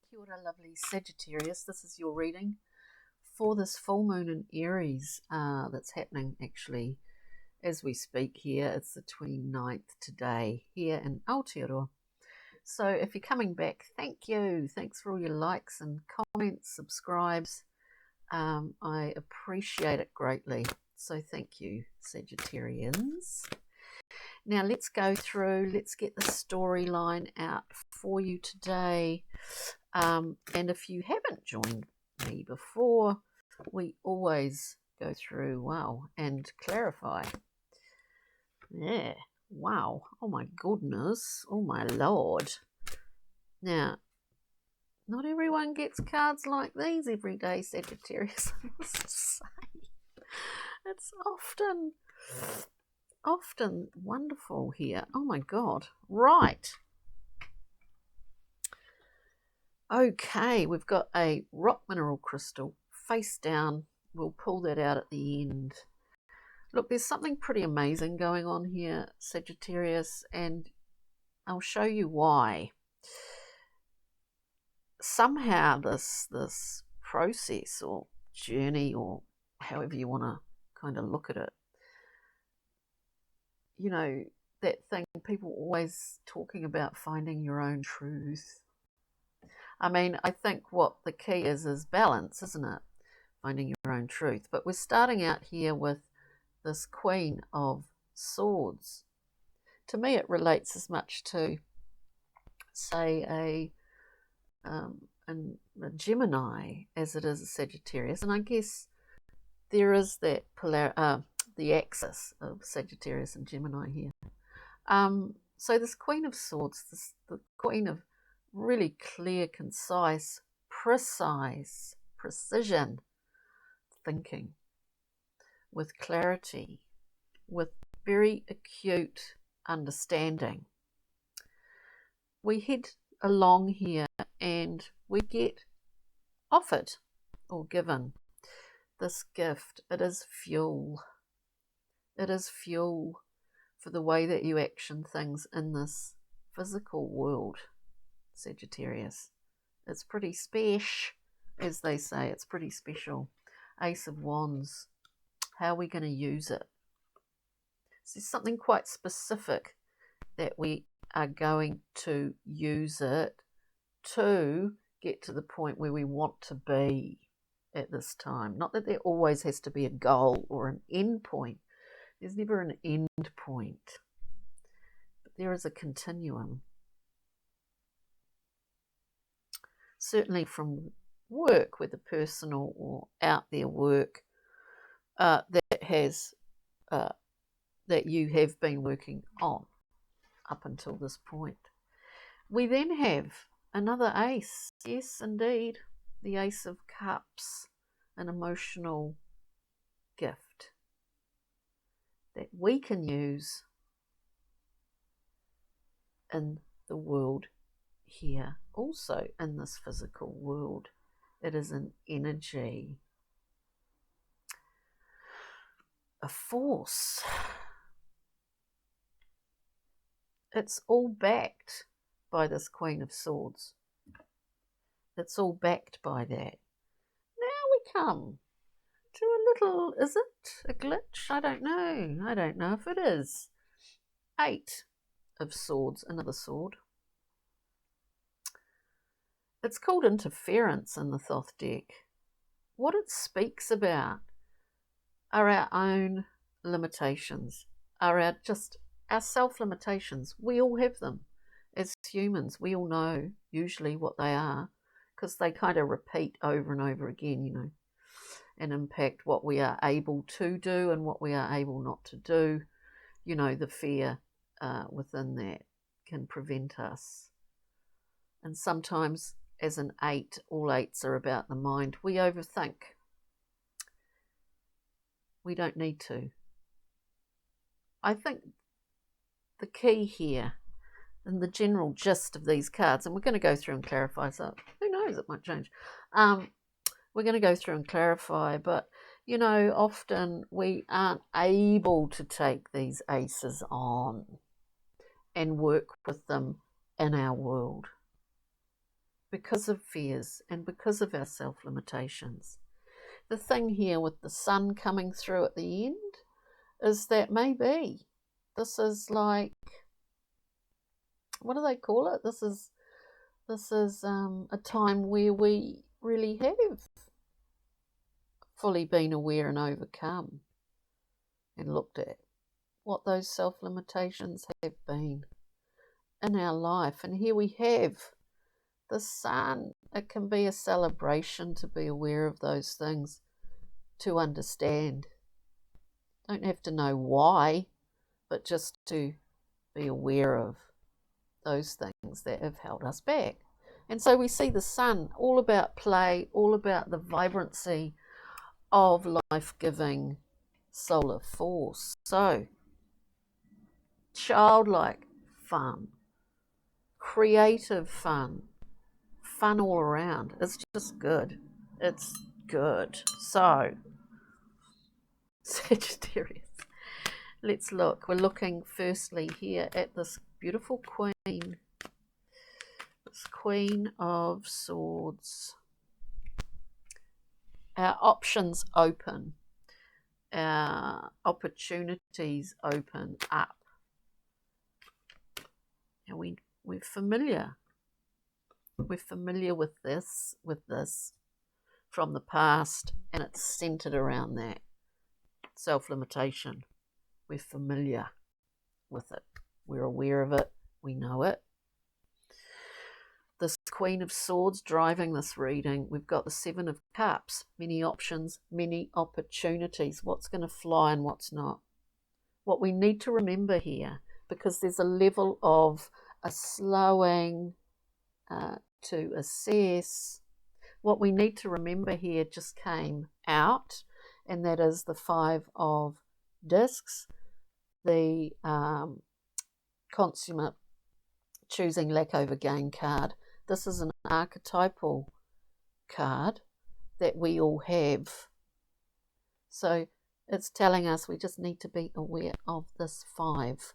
Kia ora, lovely Sagittarius. This is your reading for this full moon in Aries that's happening actually as we speak here. It's the 29th today here in Aotearoa. So if you're coming back, thank you. Thanks for all your likes and comments, subscribes. I appreciate it greatly. So thank you, Sagittarians. Now let's go through, let's get the storyline out for you today. And if you haven't joined me before, we always go through, and clarify. Yeah, wow, oh my goodness, oh my Lord. Now, not everyone gets cards like these every day, Sagittarius, I must say. It's often wonderful here. Oh my God. Right. Okay, we've got a rock mineral crystal face down. We'll pull that out at the end. Look, there's something pretty amazing going on here, Sagittarius, and I'll show you why. Somehow this process or journey, or however you want to kind of look at it, you know, that thing people always talking about, finding your own truth. I mean, I think what the key is balance, isn't it? Finding your own truth. But we're starting out here with this Queen of Swords. To me, it relates as much to, say, a Gemini as it is a Sagittarius. And I guess there is that the axis of Sagittarius and Gemini here. So this Queen of Swords, the Queen of really clear, concise, precise, precision thinking, with clarity, with very acute understanding. We head along here and we get offered or given this gift. It is fuel. It is fuel for the way that you action things in this physical world, Sagittarius. It's pretty special, as they say. It's pretty special. Ace of Wands. How are we going to use it? So there's something quite specific that we are going to use it to get to the point where we want to be at this time. Not that there always has to be a goal or an end point. There's never an end point. But there is a continuum. Certainly from work, whether personal or out there work, that you have been working on up until this point. We then have another ace. Yes, indeed, the Ace of Cups, an emotional gift that we can use in the world here, also in this physical world. It is an energy, a force. It's all backed by this Queen of Swords. It's all backed by that. Now we come to a little, is it a glitch? I don't know. I don't know if it is. 8 of Swords, another sword. It's called interference in the Thoth deck. What it speaks about are our own limitations, are our self-limitations. We all have them. As humans, we all know usually what they are, because they kind of repeat over and over again, and impact what we are able to do and what we are able not to do. The fear within that can prevent us. And sometimes, as an 8, all 8s are about the mind. We overthink. We don't need to. I think the key here, and the general gist of these cards, and we're going to go through and clarify, so who knows, it might change. We're going to go through and clarify, but often we aren't able to take these aces on and work with them in our world. because of fears and because of our self-limitations. The thing here with the sun coming through at the end is that maybe this is like, what do they call it? This is a time where we really have fully been aware and overcome and looked at what those self-limitations have been in our life. And here we have the sun. It can be a celebration to be aware of those things, to understand. Don't have to know why, but just to be aware of those things that have held us back. And so we see the sun, all about play, all about the vibrancy of life-giving solar force. So, childlike fun, creative fun, fun all around. It's just good. It's good. So, Sagittarius, let's look. We're looking firstly here at this beautiful queen. This Queen of Swords. Our options open. Our opportunities open up. And we're familiar. We're familiar with this from the past, and it's centered around that self-limitation. We're familiar with it. We're aware of it. We know it. This Queen of Swords driving this reading. We've got the Seven of Cups. Many options, many opportunities. What's going to fly and what's not. What we need to remember here, because there's a level of a slowing to assess. What we need to remember here just came out, and that is the Five of Discs, the consummate choosing lack over gain card. This is an archetypal card that we all have. So it's telling us we just need to be aware of this five,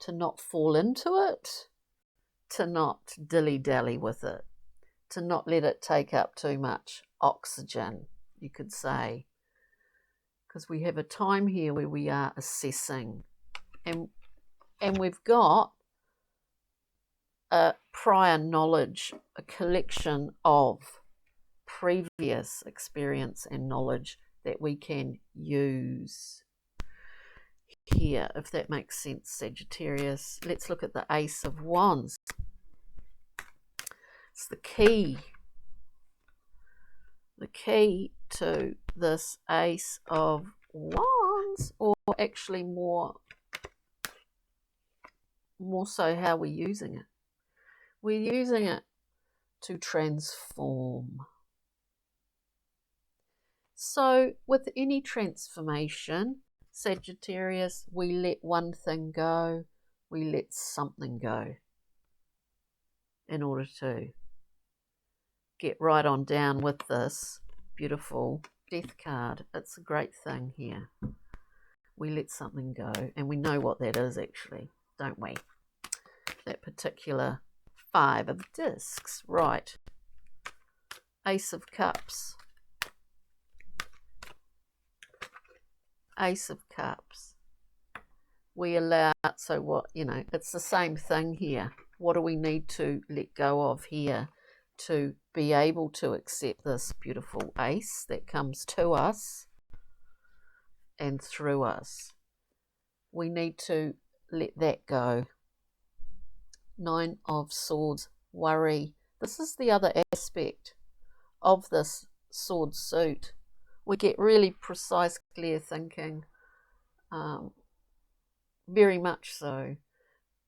to not fall into it, to not dilly-dally with it, to not let it take up too much oxygen, you could say. Because we have a time here where we are assessing, and we've got a prior knowledge, a collection of previous experience and knowledge that we can use here, if that makes sense, Sagittarius. Let's look at the Ace of Wands. It's the key to this Ace of Wands, or actually more so how we're using it. We're using it to transform. So with any transformation, Sagittarius, we let one thing go, we let something go in order to get right on down with this beautiful Death card. It's a great thing here. We let something go, and we know what that is actually, don't we? That particular Five of Discs. Right. Ace of Cups. Ace of Cups. We allow, so what, it's the same thing here. What do we need to let go of here to be able to accept this beautiful ace that comes to us and through us? We need to let that go. Nine of Swords, worry. This is the other aspect of this sword suit. We get really precise, clear thinking, very much so.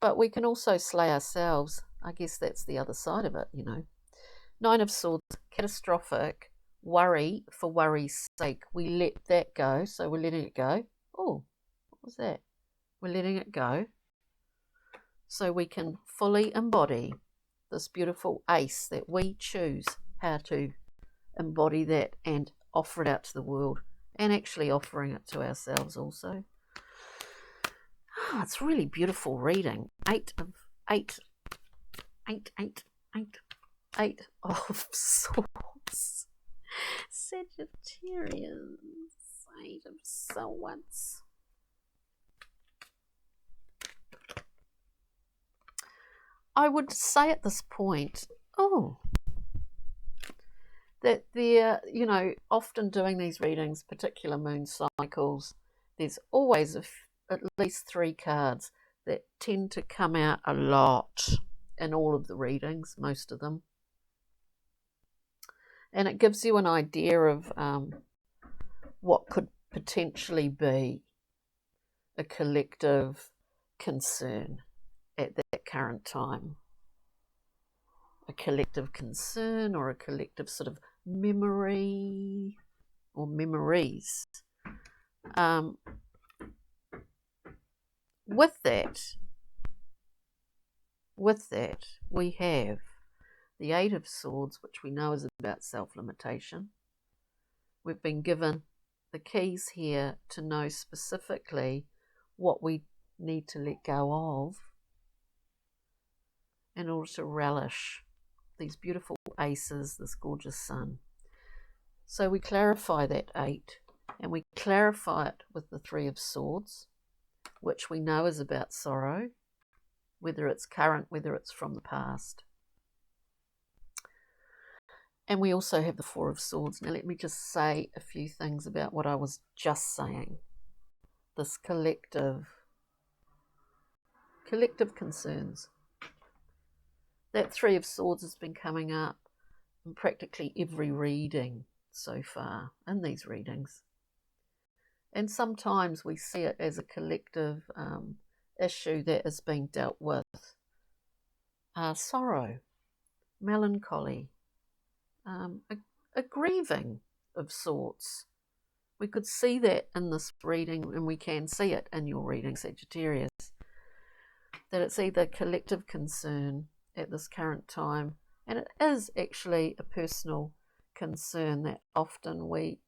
But we can also slay ourselves. I guess that's the other side of it, Nine of Swords, catastrophic, worry for worry's sake. We let that go, so we're letting it go. Oh, what was that? We're letting it go so we can fully embody this beautiful ace that we choose how to embody that and offer it out to the world, and actually offering it to ourselves also. It's really beautiful reading. Eight. Eight of Swords. Sagittarius. Eight of Swords. I would say at this point, that they're, often doing these readings, particular moon cycles, there's always at least 3 cards that tend to come out a lot in all of the readings, most of them. And it gives you an idea of what could potentially be a collective concern at that current time. A collective concern or a collective sort of memory or memories. With that, we have the Eight of Swords, which we know is about self-limitation. We've been given the keys here to know specifically what we need to let go of in order to relish these beautiful aces, this gorgeous sun. So we clarify that 8, and we clarify it with the 3 of Swords, which we know is about sorrow, whether it's current, whether it's from the past. And we also have the 4 of Swords. Now let me just say a few things about what I was just saying. This collective concerns. That 3 of Swords has been coming up in practically every reading so far in these readings. And sometimes we see it as a collective issue that is being dealt with. Sorrow, melancholy, a grieving of sorts. We could see that in this reading, and we can see it in your reading, Sagittarius, that it's either collective concern at this current time, and it is actually a personal concern that often we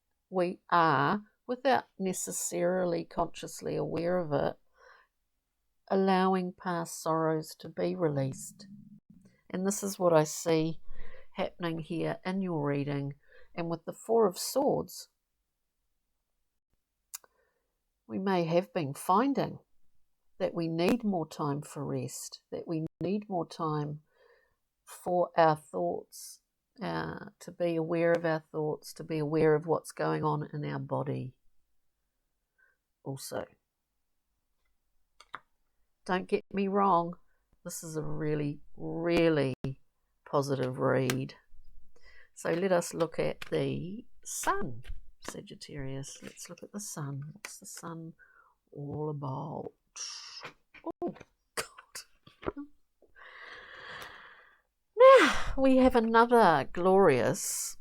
are, without necessarily consciously aware of it, allowing past sorrows to be released. And this is what I see happening here in your reading. And with the 4 of Swords, we may have been finding that we need more time for rest, that we need more time for our thoughts, to be aware of our thoughts, to be aware of what's going on in our body also. Don't get me wrong, this is a really, really positive read. So let us look at the sun, Sagittarius. Let's look at the sun. What's the sun all about? Oh, God. Now, we have another glorious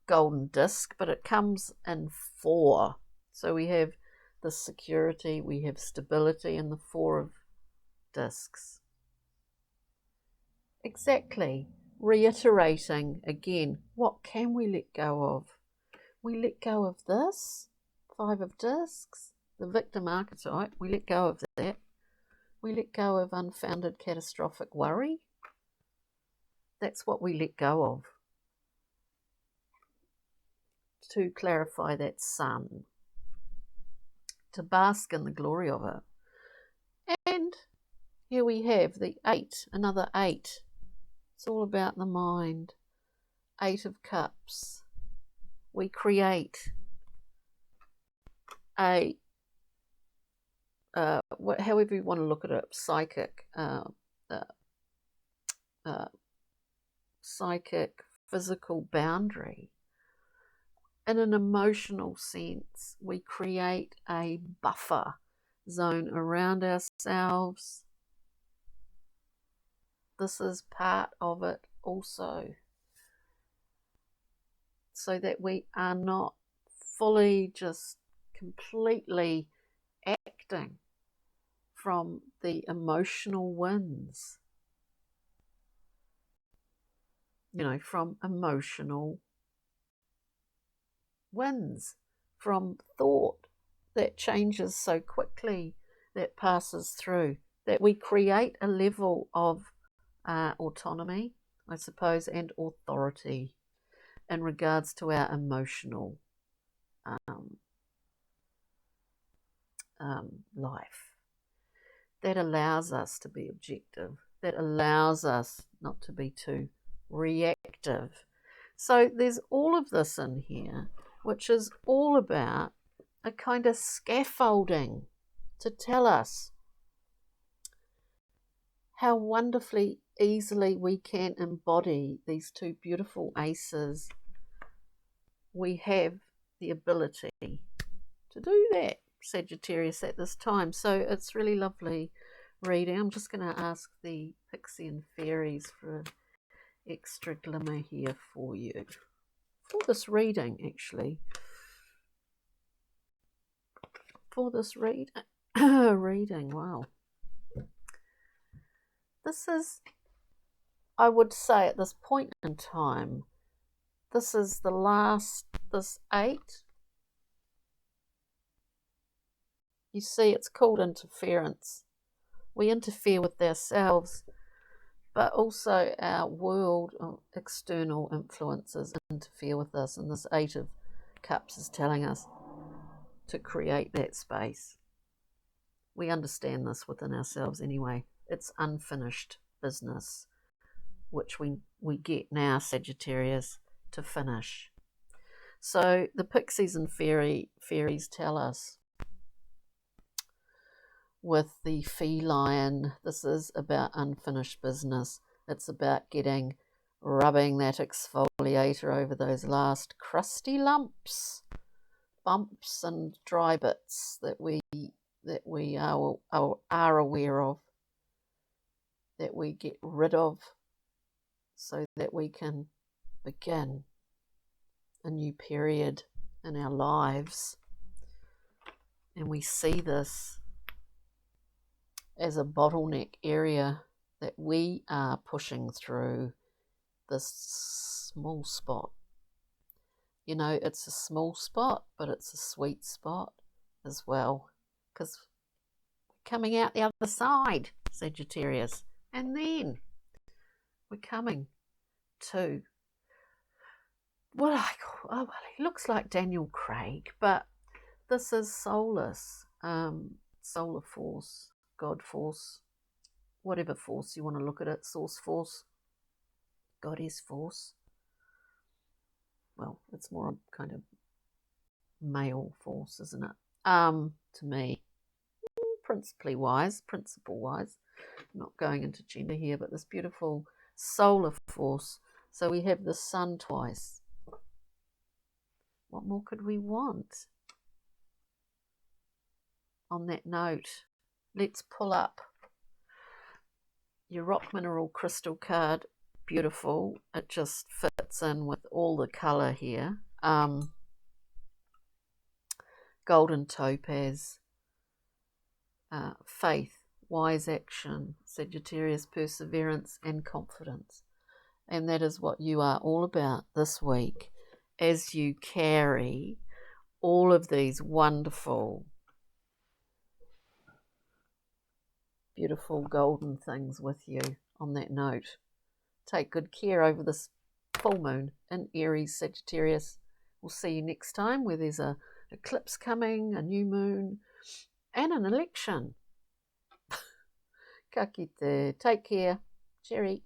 golden disc, but it comes in 4. So we have the security, we have stability, and the 4 of discs. Exactly. Reiterating again, what can we let go of? We let go of this, 5 of discs, the victim archetype, we let go of that. We let go of unfounded catastrophic worry. That's what we let go of. To clarify that sun, to bask in the glory of it. And here we have the 8, another 8. It's all about the mind. 8 of Cups. We create a, however you want to look at it, psychic, physical boundary. In an emotional sense, we create a buffer zone around ourselves. This is part of it also, so that we are not fully just completely acting from the emotional winds, from emotional winds, from thought that changes so quickly, that passes through, that we create a level of autonomy, I suppose, and authority in regards to our emotional life. That allows us to be objective, that allows us not to be too reactive. So there's all of this in here, which is all about a kind of scaffolding to tell us how wonderfully easily we can embody these two beautiful aces. We have the ability to do that, Sagittarius, at this time. So it's really lovely reading. I'm just going to ask the Pixie and Fairies for extra glimmer here for you. For this reading, actually. For this reading, wow. This is, I would say at this point in time, this is the last, this 8. You see, it's called interference. We interfere with ourselves, but also our world, external influences interfere with us. And this 8 of Cups is telling us to create that space. We understand this within ourselves anyway. It's unfinished business, which we get now, Sagittarius, to finish. So the Pixies and Fairies tell us with the feline, this is about unfinished business. It's about rubbing that exfoliator over those last crusty lumps, bumps and dry bits that we are aware of, that we get rid of, so that we can begin a new period in our lives. And we see this as a bottleneck area that we are pushing through, this small spot. You know, it's a small spot, but it's a sweet spot as well, because we're coming out the other side, Sagittarius, and then we're coming to, well, he looks like Daniel Craig, but this is soulless, solar force, God force, whatever force you want to look at it, source force, goddess force. Well, it's more a kind of male force, isn't it? To me, principle wise, not going into gender here, but this beautiful solar force. So we have the sun twice. What more could we want? On that note, let's pull up your rock mineral crystal card. Beautiful. It just fits in with all the colour here. Golden topaz. Faith, wise action, Sagittarius, perseverance and confidence. And that is what you are all about this week as you carry all of these wonderful, beautiful golden things with you. On that note, take good care over this full moon in Aries, Sagittarius. We'll see you next time, where there's a eclipse coming, a new moon, and an election. Ka kite. Take care. Cherry.